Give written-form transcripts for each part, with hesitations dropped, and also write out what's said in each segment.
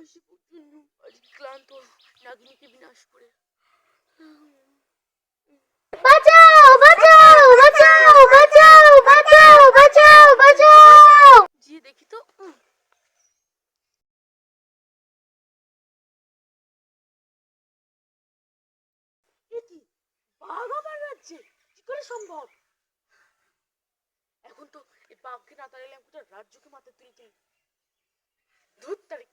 এসে প্রচন্ড আজ ক্লান্ত নাগিনীকে বিনাশ করে। বাঁচাও বাঁচাও বাঁচাও বাঁচাও বাঁচাও বাঁচাও বাঁচাও। যে দেখি তো এটি বাঘ আমার রাজ্যে কি করে সম্ভব? এখন তো এই বাঘকে না তাড়াইলে আমি গোটা রাজ্যকে মাথায় তুলতে ধূর তারিখ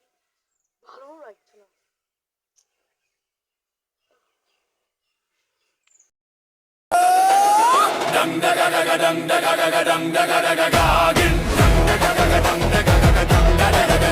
ভালো লাগছে না। dang da ga da ga dang da ga da ga dang da ga da ga ga gin dang da ga da ga dang da ga da ga dang da ga da ga